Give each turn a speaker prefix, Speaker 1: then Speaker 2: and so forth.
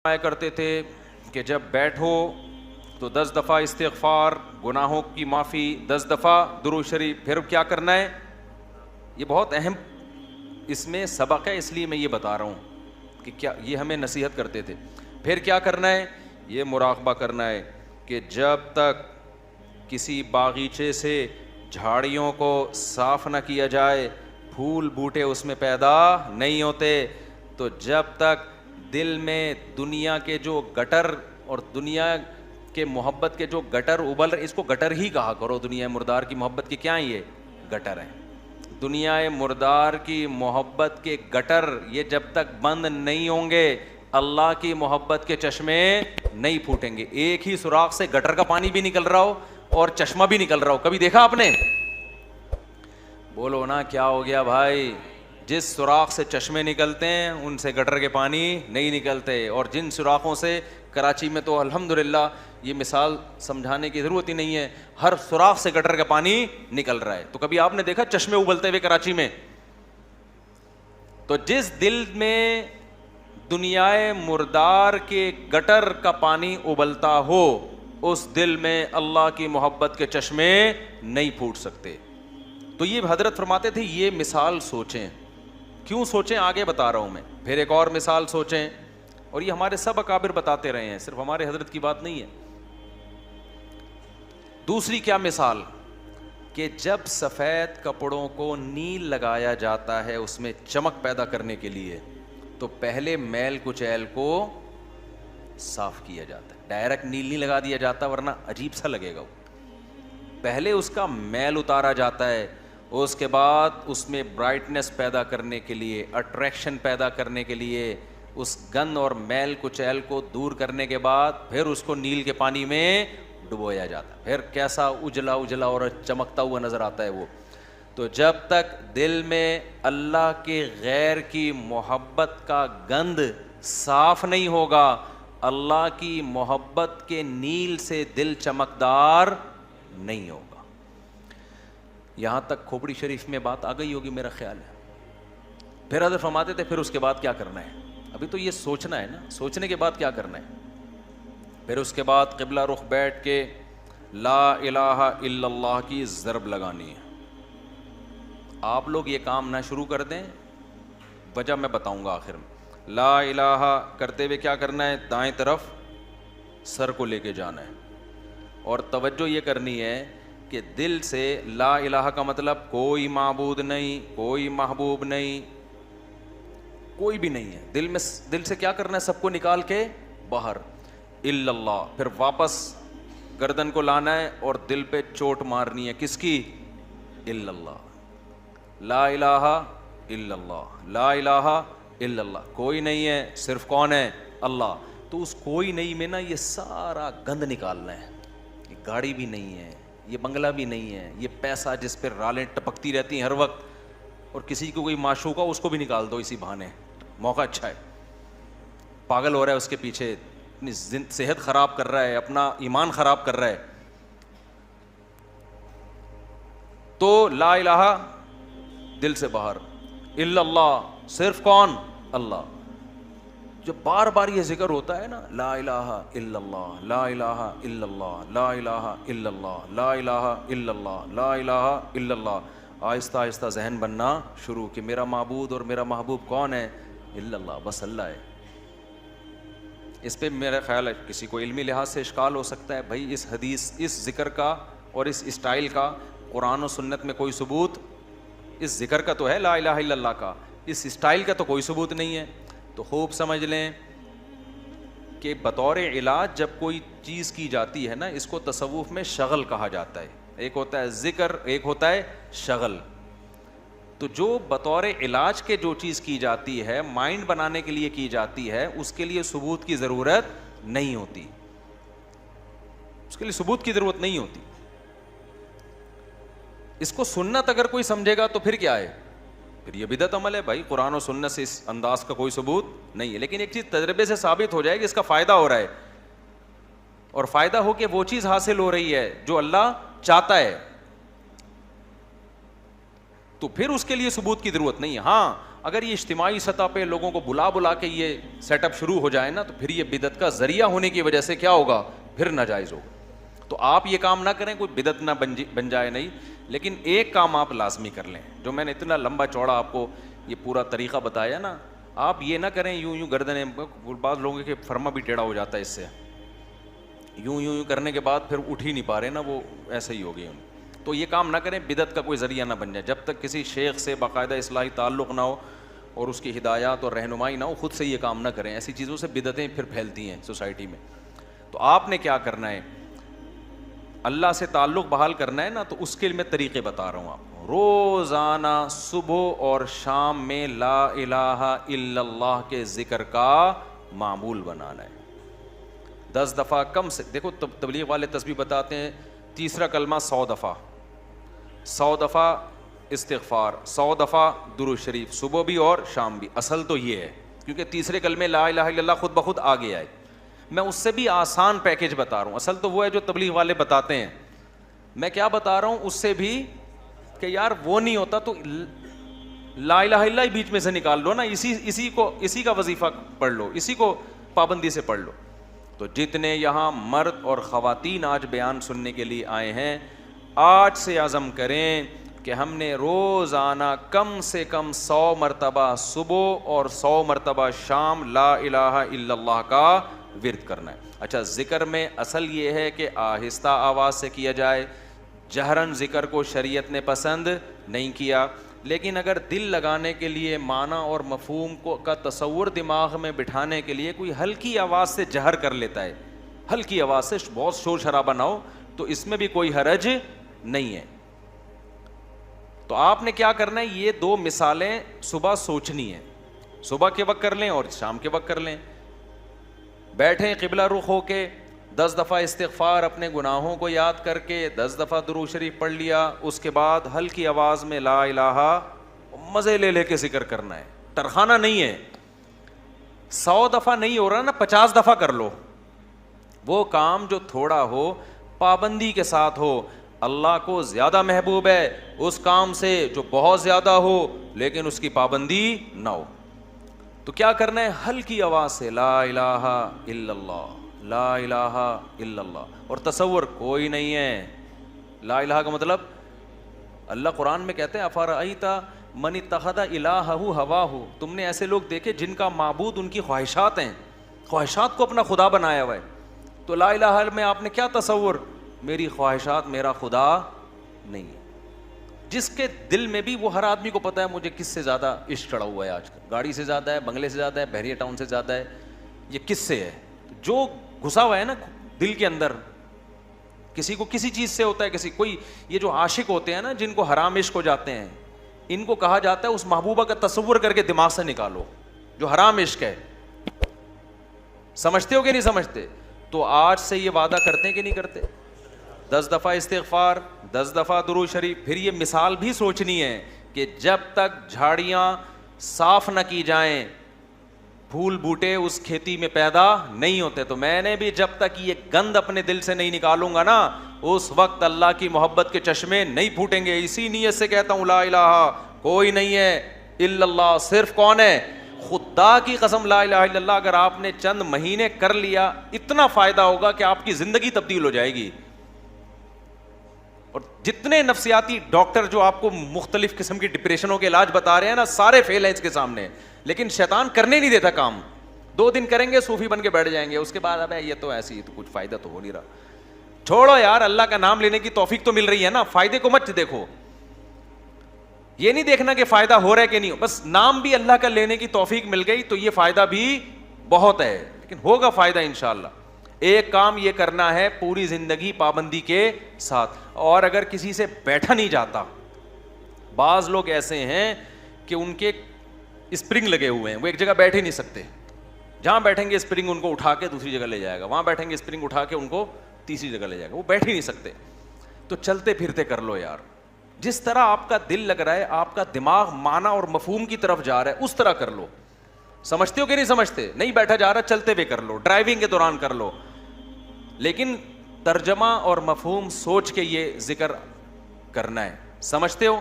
Speaker 1: آیا کرتے تھے کہ جب بیٹھو تو 10 دفعہ استغفار، گناہوں کی معافی، 10 دفعہ درود شریف. پھر کیا کرنا ہے؟ یہ بہت اہم اس میں سبق ہے، اس لیے میں یہ بتا رہا ہوں کہ کیا یہ ہمیں نصیحت کرتے تھے. پھر کیا کرنا ہے؟ یہ مراقبہ کرنا ہے کہ جب تک کسی باغیچے سے جھاڑیوں کو صاف نہ کیا جائے، پھول بوٹے اس میں پیدا نہیں ہوتے. تو جب تک دل میں دنیا کے جو گٹر اور دنیا کے محبت کے جو گٹر ابل رہے، اس کو گٹر ہی کہا کرو، دنیا مردار کی محبت کی کیا ہیں؟ یہ گٹر ہیں. دنیا مردار کی محبت کے گٹر یہ جب تک بند نہیں ہوں گے، اللہ کی محبت کے چشمے نہیں پھوٹیں گے. ایک ہی سوراخ سے گٹر کا پانی بھی نکل رہا ہو اور چشمہ بھی نکل رہا ہو، کبھی دیکھا آپ نے؟ بولو نا کیا ہو گیا بھائی؟ جس سوراخ سے چشمے نکلتے ہیں ان سے گٹر کے پانی نہیں نکلتے. اور جن سوراخوں سے کراچی میں تو الحمدللہ یہ مثال سمجھانے کی ضرورت ہی نہیں ہے، ہر سوراخ سے گٹر کا پانی نکل رہا ہے. تو کبھی آپ نے دیکھا چشمے ابلتے ہوئے کراچی میں؟ تو جس دل میں دنیا مردار کے گٹر کا پانی ابلتا ہو، اس دل میں اللہ کی محبت کے چشمے نہیں پھوٹ سکتے. تو یہ حضرت فرماتے تھے یہ مثال سوچیں. کیوں سوچیں؟ آگے بتا رہا ہوں میں. پھر ایک اور مثال سوچیں، اور یہ ہمارے سب اکابر بتاتے رہے ہیں، صرف ہمارے حضرت کی بات نہیں ہے. دوسری کیا مثال؟ کہ جب سفید کپڑوں کو نیل لگایا جاتا ہے اس میں چمک پیدا کرنے کے لیے، تو پہلے میل کچیل کو صاف کیا جاتا ہے. ڈائریکٹ نیل نہیں لگا دیا جاتا ورنہ عجیب سا لگے گا. پہلے اس کا میل اتارا جاتا ہے، اس کے بعد اس میں برائٹنس پیدا کرنے کے لیے، اٹریکشن پیدا کرنے کے لیے، اس گند اور میل کچیل کو دور کرنے کے بعد پھر اس کو نیل کے پانی میں ڈبویا جاتا ہے. پھر کیسا اجلا اجلا اور چمکتا ہوا نظر آتا ہے وہ. تو جب تک دل میں اللہ کے غیر کی محبت کا گند صاف نہیں ہوگا، اللہ کی محبت کے نیل سے دل چمکدار نہیں ہوگا. یہاں تک کھوپڑی شریف میں بات آ گئی ہوگی میرا خیال ہے. پھر حضرت فرماتے تھے پھر اس کے بعد کیا کرنا ہے؟ ابھی تو یہ سوچنا ہے نا، سوچنے کے بعد کیا کرنا ہے؟ پھر اس کے بعد قبلہ رخ بیٹھ کے لا الہ الا اللہ کی ضرب لگانی ہے. آپ لوگ یہ کام نہ شروع کر دیں، وجہ میں بتاؤں گا آخر میں. لا الہ کرتے ہوئے کیا کرنا ہے؟ دائیں طرف سر کو لے کے جانا ہے، اور توجہ یہ کرنی ہے کہ دل سے لا الہ کا مطلب کوئی معبود نہیں، کوئی محبوب نہیں، کوئی بھی نہیں ہے. دل سے کیا کرنا ہے؟ سب کو نکال کے باہر الا اللہ. پھر واپس گردن کو لانا ہے اور دل پہ چوٹ مارنی ہے. کس کی؟ الا اللہ. لا الہ الا اللہ، لا الہ الا اللہ. کوئی نہیں ہے، صرف کون ہے؟ اللہ. تو اس کوئی نہیں میں نا یہ سارا گند نکالنا ہے. یہ گاڑی بھی نہیں ہے، یہ بنگلہ بھی نہیں ہے، یہ پیسہ جس پہ رالیں ٹپکتی رہتی ہیں ہر وقت، اور کسی کو کوئی معشوق ہو اس کو بھی نکال دو اسی بہانے، موقع اچھا ہے. پاگل ہو رہا ہے اس کے پیچھے، اپنی صحت خراب کر رہا ہے، اپنا ایمان خراب کر رہا ہے. تو لا الہ دل سے باہر، الا اللہ صرف کون؟ اللہ. جب بار بار یہ ذکر ہوتا ہے نا، لا الہ الا اللہ، لا الہ الا اللہ، لا الہ الا اللہ، لا الہ الا اللہ، لا الہ الا اللہ، آہستہ آہستہ ذہن بننا شروع کہ میرا معبود اور میرا محبوب کون ہے؟ الا اللہ، بس اللہ ہے. اس پہ میرا خیال ہے کسی کو علمی لحاظ سے اشکال ہو سکتا ہے، بھائی اس حدیث، اس ذکر کا اور اس اسٹائل کا قرآن و سنت میں کوئی ثبوت، اس ذکر کا تو ہے لا الہ الا اللہ کا، اس اسٹائل کا تو کوئی ثبوت نہیں ہے. تو خوب سمجھ لیں کہ بطور علاج جب کوئی چیز کی جاتی ہے نا، اس کو تصوف میں شغل کہا جاتا ہے. ایک ہوتا ہے ذکر، ایک ہوتا ہے شغل. تو جو بطور علاج کے جو چیز کی جاتی ہے، مائنڈ بنانے کے لیے کی جاتی ہے، اس کے لیے ثبوت کی ضرورت نہیں ہوتی، اس کے لیے ثبوت کی ضرورت نہیں ہوتی. اس کو سنت اگر کوئی سمجھے گا تو پھر کیا ہے؟ پھر یہ بدعت عمل ہے. بھائی قرآن و سنت سے اس انداز کا کوئی ثبوت نہیں ہے، لیکن ایک چیز تجربے سے ثابت ہو جائے کہ اس کا فائدہ ہو رہا ہے، اور فائدہ ہو کے وہ چیز حاصل ہو رہی ہے جو اللہ چاہتا ہے، تو پھر اس کے لیے ثبوت کی ضرورت نہیں ہے. ہاں اگر یہ اجتماعی سطح پہ لوگوں کو بلا بلا کے یہ سیٹ اپ شروع ہو جائے نا تو پھر یہ بدعت کا ذریعہ ہونے کی وجہ سے کیا ہوگا, پھر ناجائز ہوگا. تو آپ یہ کام نہ کریں, کوئی بدعت نہ بن جائے نہیں, لیکن ایک کام آپ لازمی کر لیں, جو میں نے اتنا لمبا چوڑا آپ کو یہ پورا طریقہ بتایا نا, آپ یہ نہ کریں یوں گردنیں, بعض لوگوں کے فرما بھی ٹیڑھا ہو جاتا ہے اس سے, یوں کرنے کے بعد پھر اٹھ ہی نہیں پا رہے نا, وہ ایسے ہی ہو گئی. تو یہ کام نہ کریں, بدعت کا کوئی ذریعہ نہ بن جائے. جب تک کسی شیخ سے باقاعدہ اصلاحی تعلق نہ ہو اور اس کی ہدایات اور رہنمائی نہ ہو, خود سے یہ کام نہ کریں. ایسی چیزوں سے بدعتیں پھر پھیلتی ہیں سوسائٹی میں. تو آپ نے کیا کرنا ہے, اللہ سے تعلق بحال کرنا ہے نا, تو اس کے لیے میں طریقے بتا رہا ہوں آپ کو. روزانہ صبح اور شام میں لا الہ الا اللہ کے ذکر کا معمول بنانا ہے. 10 دفعہ کم سے, دیکھو تبلیغ والے تسبیح بتاتے ہیں, تیسرا کلمہ 100 دفعہ, 100 دفعہ استغفار, 100 دفعہ درود شریف, صبح بھی اور شام بھی. اصل تو یہ ہے, کیونکہ تیسرے کلمے لا الہ الا اللہ خود بخود آ گیا ہے. میں اس سے بھی آسان پیکیج بتا رہا ہوں. اصل تو وہ ہے جو تبلیغ والے بتاتے ہیں. میں کیا بتا رہا ہوں اس سے بھی, کہ یار وہ نہیں ہوتا تو لا الہ الا اللہ ہی بیچ میں سے نکال لو نا, اسی کا وظیفہ پڑھ لو, اسی کو پابندی سے پڑھ لو. تو جتنے یہاں مرد اور خواتین آج بیان سننے کے لیے آئے ہیں, آج سے عزم کریں کہ ہم نے روزانہ کم سے کم 100 مرتبہ صبح اور 100 مرتبہ شام لا الہ الا اللہ کا ورد کرنا ہے. اچھا, ذکر میں اصل یہ ہے کہ آہستہ آواز سے کیا جائے. جہرن ذکر کو شریعت نے پسند نہیں کیا, لیکن اگر دل لگانے کے لیے, معنی اور مفہوم کا تصور دماغ میں بٹھانے کے لیے کوئی ہلکی آواز سے جہر کر لیتا ہے, ہلکی آواز سے, بہت شور شرابہ نہ ہو, تو اس میں بھی کوئی حرج نہیں ہے. تو آپ نے کیا کرنا ہے, یہ 2 مثالیں صبح سوچنی ہیں, صبح کے وقت کر لیں اور شام کے وقت کر لیں. بیٹھیں قبلہ رخ ہو کے, 10 دفعہ استغفار اپنے گناہوں کو یاد کر کے, 10 دفعہ درود شریف پڑھ لیا, اس کے بعد ہلکی آواز میں لا الہ, مزے لے کے ذکر کرنا ہے, ترخانہ نہیں ہے. 100 دفعہ نہیں ہو رہا نا, 50 دفعہ کر لو. وہ کام جو تھوڑا ہو پابندی کے ساتھ ہو, اللہ کو زیادہ محبوب ہے اس کام سے جو بہت زیادہ ہو لیکن اس کی پابندی نہ ہو. تو کیا کرنا ہے, ہلکی آواز سے لا الہ الا اللہ, لا الہ الا اللہ. اور تصور کوئی نہیں ہے, لا الہ کا مطلب, اللہ قرآن میں کہتے ہیں افرأیت من اتخذ الہہ ہواہ, تم نے ایسے لوگ دیکھے جن کا معبود ان کی خواہشات ہیں, خواہشات کو اپنا خدا بنایا ہوا ہے. تو لا الہ میں آپ نے کیا تصور, میری خواہشات میرا خدا نہیں ہے. جس کے دل میں بھی, وہ ہر آدمی کو پتا ہے مجھے کس سے زیادہ عشق چڑھا ہوا ہے آج کل, گاڑی سے زیادہ ہے, بنگلے سے زیادہ ہے, بحریہ ٹاؤن سے زیادہ ہے, یہ کس سے ہے, جو گھسا ہوا ہے نا دل کے اندر. کسی کو کسی چیز سے ہوتا ہے, کسی کوئی, یہ جو عاشق ہوتے ہیں نا جن کو حرام عشق ہو جاتے ہیں, ان کو کہا جاتا ہے اس محبوبہ کا تصور کر کے دماغ سے نکالو جو حرام عشق ہے. سمجھتے ہو کہ نہیں سمجھتے؟ تو آج سے یہ وعدہ کرتے ہیں کہ نہیں کرتے, 10 دفعہ استغفار, 10 دفعہ درود شریف. پھر یہ مثال بھی سوچنی ہے کہ جب تک جھاڑیاں صاف نہ کی جائیں, پھول بوٹے اس کھیتی میں پیدا نہیں ہوتے. تو میں نے بھی جب تک یہ گند اپنے دل سے نہیں نکالوں گا نا, اس وقت اللہ کی محبت کے چشمے نہیں پھوٹیں گے. اسی نیت سے کہتا ہوں لا الہ کوئی نہیں ہے الا اللہ, صرف کون ہے, خدا کی قسم لا الہ الا اللہ. اگر آپ نے چند مہینے کر لیا, اتنا فائدہ ہوگا کہ آپ کی زندگی تبدیل ہو جائے گی. اور جتنے نفسیاتی ڈاکٹر جو آپ کو مختلف قسم کی ڈپریشنوں کے علاج بتا رہے ہیں نا, سارے فیل ہیں اس کے سامنے, لیکن شیطان کرنے نہیں دیتا کام. 2 دن کریں گے صوفی بن کے بیٹھ جائیں گے, اس کے بعد اب یہ تو ایسی, تو کچھ فائدہ تو ہو نہیں رہا. چھوڑو یار, اللہ کا نام لینے کی توفیق تو مل رہی ہے نا, فائدے کو مت دیکھو. یہ نہیں دیکھنا کہ فائدہ ہو رہا ہے کہ نہیں, بس نام بھی اللہ کا لینے کی توفیق مل گئی تو یہ فائدہ بھی بہت ہے, لیکن ہوگا فائدہ انشاءاللہ. ایک کام یہ کرنا ہے پوری زندگی پابندی کے ساتھ. اور اگر کسی سے بیٹھا نہیں جاتا, بعض لوگ ایسے ہیں کہ ان کے اسپرنگ لگے ہوئے ہیں, وہ ایک جگہ بیٹھ ہی نہیں سکتے. جہاں بیٹھیں گے اسپرنگ ان کو اٹھا کے دوسری جگہ لے جائے گا, وہاں بیٹھیں گے اسپرنگ اٹھا کے ان کو تیسری جگہ لے جائے گا, وہ بیٹھ ہی نہیں سکتے. تو چلتے پھرتے کر لو یار, جس طرح آپ کا دل لگ رہا ہے, آپ کا دماغ معنی اور مفہوم کی طرف جا رہا ہے, اس طرح کر لو. سمجھتے ہو کہ نہیں سمجھتے؟ نہیں بیٹھا جا رہا, چلتے ہوئے کر لو, ڈرائیونگ کے دوران کر لو, لیکن ترجمہ اور مفہوم سوچ کے یہ ذکر کرنا ہے. سمجھتے ہو؟